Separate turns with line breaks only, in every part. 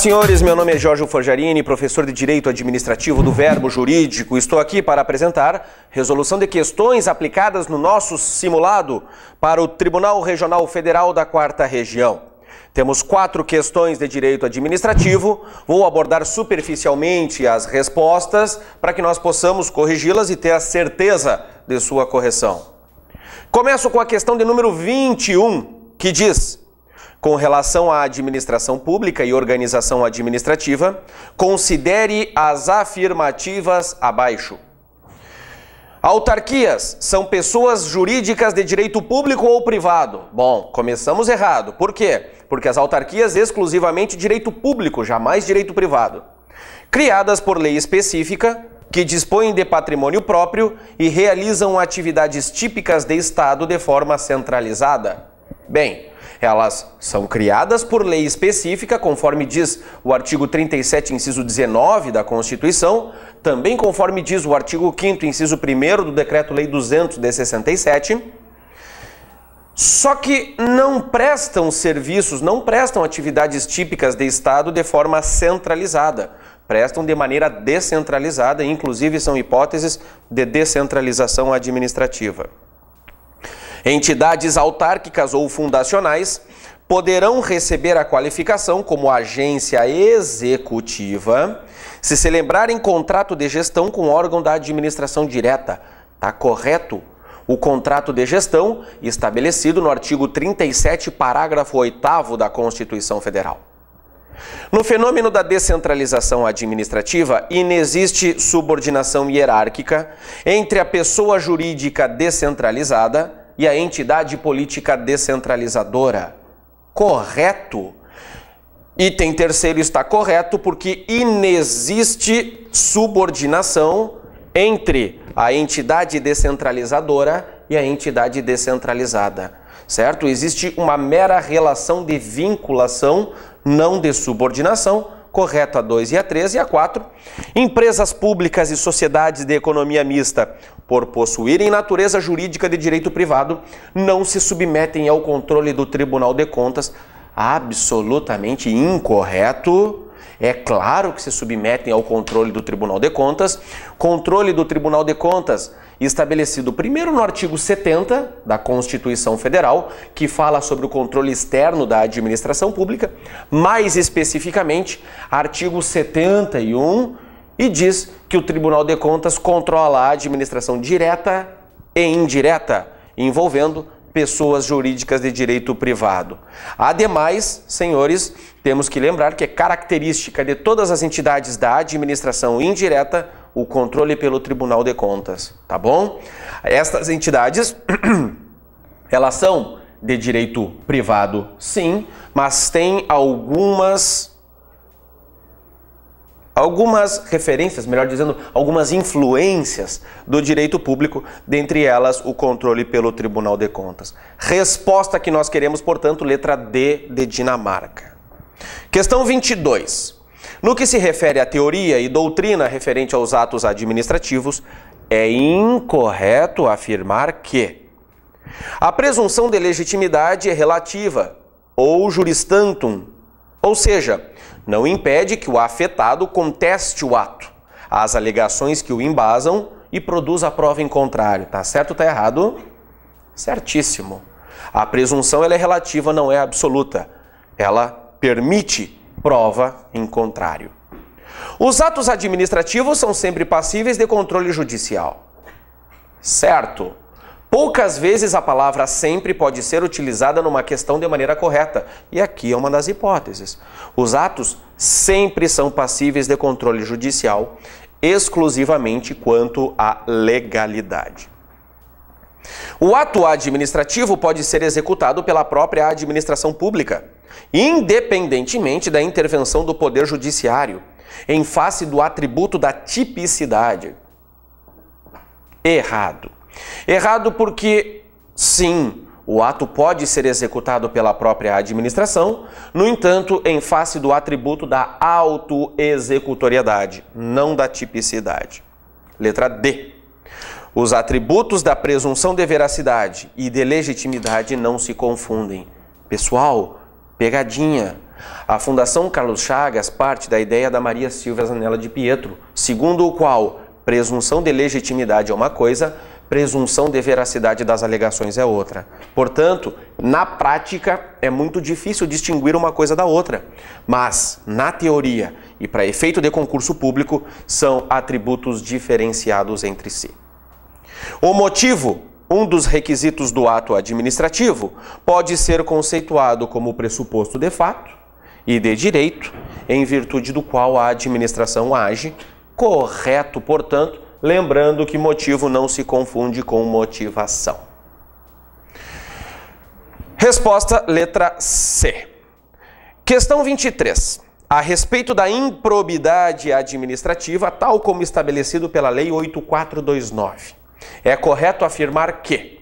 senhores, meu nome é Jorge Forjarini, professor de Direito Administrativo do Verbo Jurídico. Estou aqui para apresentar resolução de questões aplicadas no nosso simulado para o Tribunal Regional Federal da 4ª Região. Temos 4 questões de Direito Administrativo, vou abordar superficialmente as respostas para que nós possamos corrigi-las e ter a certeza de sua correção. Começo com a questão de número 21, que diz: com relação à administração pública e organização administrativa, considere as afirmativas abaixo. Autarquias são pessoas jurídicas de direito público ou privado? Bom, começamos errado. Por quê? Porque as autarquias exclusivamente direito público, jamais direito privado. Criadas por lei específica, que dispõem de patrimônio próprio e realizam atividades típicas de Estado de forma centralizada. Bem, elas são criadas por lei específica, conforme diz o artigo 37, inciso 19 da Constituição, também conforme diz o artigo 5º, inciso 1º do Decreto-Lei 200 de 67, só que não prestam serviços, não prestam atividades típicas de Estado de forma centralizada, prestam de maneira descentralizada, inclusive são hipóteses de descentralização administrativa. Entidades autárquicas ou fundacionais poderão receber a qualificação como agência executiva se celebrarem contrato de gestão com órgão da administração direta. Está correto? O contrato de gestão estabelecido no artigo 37, parágrafo 8º da Constituição Federal. No fenômeno da descentralização administrativa, inexiste subordinação hierárquica entre a pessoa jurídica descentralizada e a entidade política descentralizadora. Correto? Item 3º está correto porque inexiste subordinação entre a entidade descentralizadora e a entidade descentralizada, certo? Existe uma mera relação de vinculação, não de subordinação. Correto a 2 e a 3 e a 4. Empresas públicas e sociedades de economia mista, por possuírem natureza jurídica de direito privado, não se submetem ao controle do Tribunal de Contas. Absolutamente incorreto. É claro que se submetem ao controle do Tribunal de Contas. Controle do Tribunal de Contas estabelecido primeiro no artigo 70 da Constituição Federal, que fala sobre o controle externo da administração pública, mais especificamente, artigo 71, e diz que o Tribunal de Contas controla a administração direta e indireta, envolvendo pessoas jurídicas de direito privado. Ademais, senhores, temos que lembrar que é característica de todas as entidades da administração indireta o controle pelo Tribunal de Contas, tá bom? Estas entidades, elas são de direito privado, sim, mas tem algumas referências, melhor dizendo, algumas influências do direito público, dentre elas o controle pelo Tribunal de Contas. Resposta que nós queremos, portanto, letra D de Dinamarca. Questão 22. No que se refere à teoria e doutrina referente aos atos administrativos, é incorreto afirmar que a presunção de legitimidade é relativa ou juris tantum, ou seja, não impede que o afetado conteste o ato, as alegações que o embasam e produza a prova em contrário. Tá certo ou tá errado? Certíssimo. A presunção ela é relativa, não é absoluta. Ela permite prova em contrário. Os atos administrativos são sempre passíveis de controle judicial. Certo. Poucas vezes a palavra sempre pode ser utilizada numa questão de maneira correta. E aqui é uma das hipóteses. Os atos sempre são passíveis de controle judicial, exclusivamente quanto à legalidade. O ato administrativo pode ser executado pela própria administração pública, independentemente da intervenção do Poder Judiciário, em face do atributo da tipicidade. Errado. Errado porque, sim, o ato pode ser executado pela própria administração, no entanto, em face do atributo da autoexecutoriedade, não da tipicidade. Letra D. Os atributos da presunção de veracidade e de legitimidade não se confundem. Pessoal, pegadinha. A Fundação Carlos Chagas parte da ideia da Maria Silvia Zanella de Pietro, segundo o qual presunção de legitimidade é uma coisa, presunção de veracidade das alegações é outra. Portanto, na prática, é muito difícil distinguir uma coisa da outra. Mas, na teoria e para efeito de concurso público, são atributos diferenciados entre si. O motivo, um dos requisitos do ato administrativo, pode ser conceituado como pressuposto de fato e de direito, em virtude do qual a administração age, correto, portanto, lembrando que motivo não se confunde com motivação. Resposta letra C. Questão 23. A respeito da improbidade administrativa, tal como estabelecido pela Lei 8429, é correto afirmar que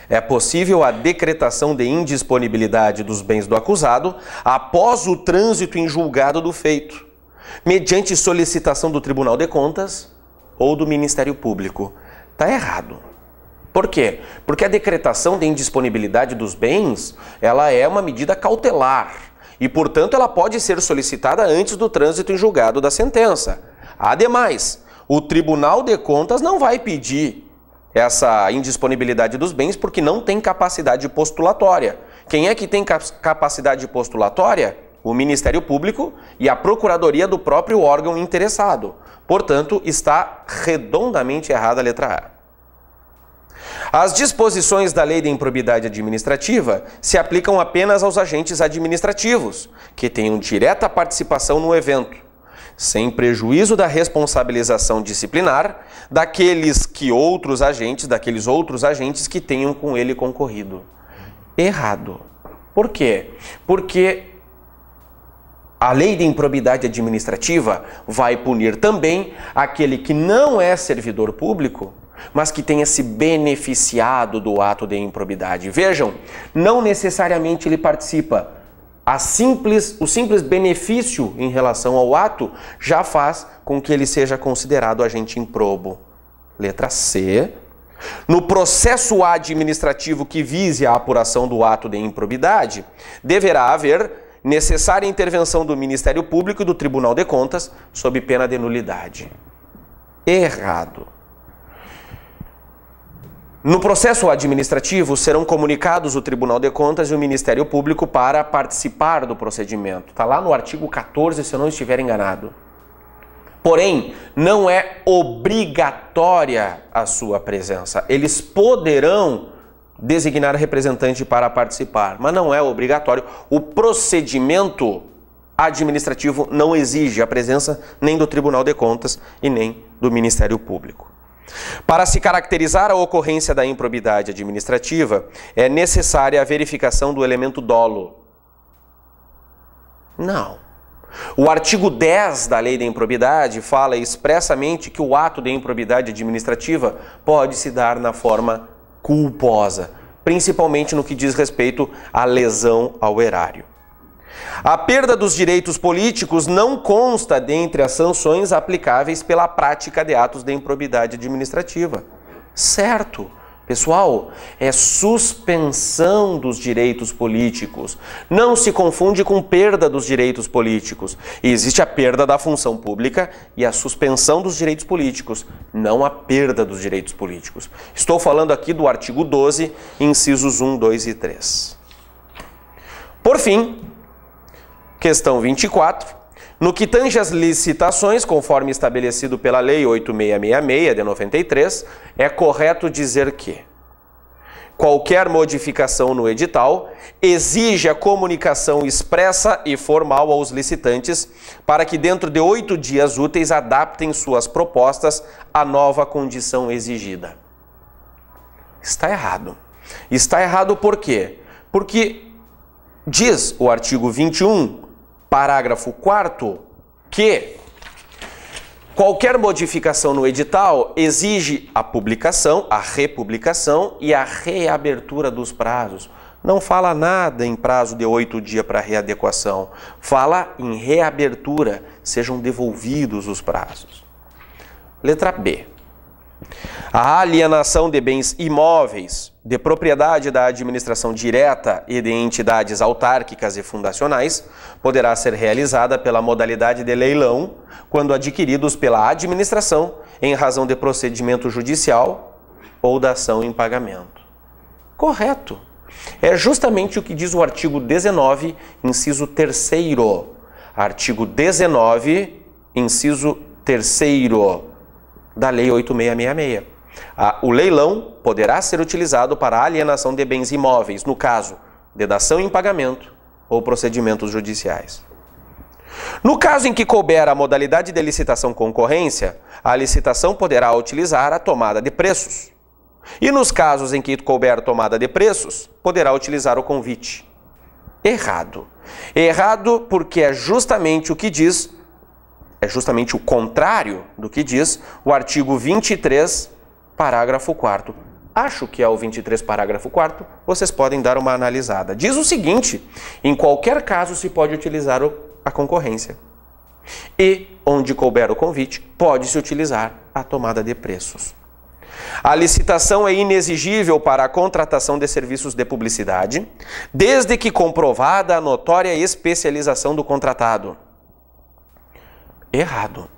é possível a decretação de indisponibilidade dos bens do acusado após o trânsito em julgado do feito, mediante solicitação do Tribunal de Contas ou do Ministério Público. Está errado. Por quê? Porque a decretação de indisponibilidade dos bens, ela é uma medida cautelar e, portanto, ela pode ser solicitada antes do trânsito em julgado da sentença. Ademais, o Tribunal de Contas não vai pedir essa indisponibilidade dos bens porque não tem capacidade postulatória. Quem é que tem capacidade postulatória? O Ministério Público e a Procuradoria do próprio órgão interessado. Portanto, está redondamente errada a letra A. As disposições da Lei de Improbidade Administrativa se aplicam apenas aos agentes administrativos, que tenham direta participação no evento, sem prejuízo da responsabilização disciplinar daqueles outros agentes que tenham com ele concorrido. Errado. Por quê? Porque a Lei de Improbidade Administrativa vai punir também aquele que não é servidor público, mas que tenha se beneficiado do ato de improbidade. Vejam, não necessariamente ele participa. O simples benefício em relação ao ato já faz com que ele seja considerado agente improbo. Letra C. No processo administrativo que vise a apuração do ato de improbidade, deverá haver necessária intervenção do Ministério Público e do Tribunal de Contas sob pena de nulidade. Errado. No processo administrativo serão comunicados o Tribunal de Contas e o Ministério Público para participar do procedimento. Está lá no artigo 14, se eu não estiver enganado. Porém, não é obrigatória a sua presença. Eles poderão designar representante para participar, mas não é obrigatório. O procedimento administrativo não exige a presença nem do Tribunal de Contas e nem do Ministério Público. Para se caracterizar a ocorrência da improbidade administrativa, é necessária a verificação do elemento dolo. Não. O artigo 10 da Lei da Improbidade fala expressamente que o ato de improbidade administrativa pode se dar na forma culposa, principalmente no que diz respeito à lesão ao erário. A perda dos direitos políticos não consta dentre as sanções aplicáveis pela prática de atos de improbidade administrativa. Certo, pessoal, é suspensão dos direitos políticos. Não se confunde com perda dos direitos políticos. Existe a perda da função pública e a suspensão dos direitos políticos, não a perda dos direitos políticos. Estou falando aqui do artigo 12, incisos 1, 2 e 3. Por fim, questão 24. No que tange às licitações, conforme estabelecido pela Lei 8666 de 93, é correto dizer que qualquer modificação no edital exige a comunicação expressa e formal aos licitantes para que dentro de 8 dias úteis adaptem suas propostas à nova condição exigida. Está errado. Está errado por quê? Porque diz o artigo 21, parágrafo 4º, que qualquer modificação no edital exige a publicação, a republicação e a reabertura dos prazos. Não fala nada em prazo de 8 dias para readequação. Fala em reabertura, sejam devolvidos os prazos. Letra B. A alienação de bens imóveis de propriedade da administração direta e de entidades autárquicas e fundacionais poderá ser realizada pela modalidade de leilão quando adquiridos pela administração em razão de procedimento judicial ou da ação em pagamento. Correto. É justamente o que diz o artigo 19, inciso 3º. Artigo 19, inciso 3º da Lei 8666. O leilão poderá ser utilizado para a alienação de bens imóveis, no caso de dação em pagamento ou procedimentos judiciais. No caso em que couber a modalidade de licitação concorrência, a licitação poderá utilizar a tomada de preços. E nos casos em que couber a tomada de preços, poderá utilizar o convite. Errado. Errado porque é justamente o que diz, é justamente o contrário do que diz o artigo 23, parágrafo 4º. Acho que é o 23, parágrafo 4º, vocês podem dar uma analisada. Diz o seguinte: em qualquer caso se pode utilizar a concorrência. E, onde couber o convite, pode-se utilizar a tomada de preços. A licitação é inexigível para a contratação de serviços de publicidade, desde que comprovada a notória especialização do contratado. Errado.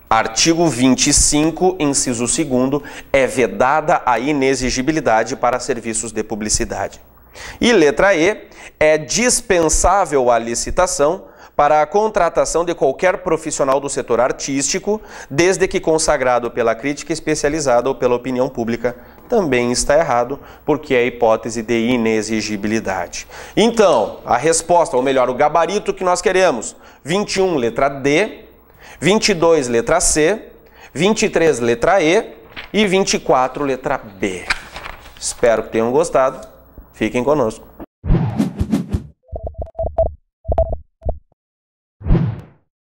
Artigo 25, inciso 2º, é vedada a inexigibilidade para serviços de publicidade. E letra E, é dispensável a licitação para a contratação de qualquer profissional do setor artístico, desde que consagrado pela crítica especializada ou pela opinião pública. Também está errado, porque é a hipótese de inexigibilidade. Então, a resposta, ou melhor, o gabarito que nós queremos: 21, letra D, 22, letra C, 23, letra E e 24, letra B. Espero que tenham gostado. Fiquem conosco.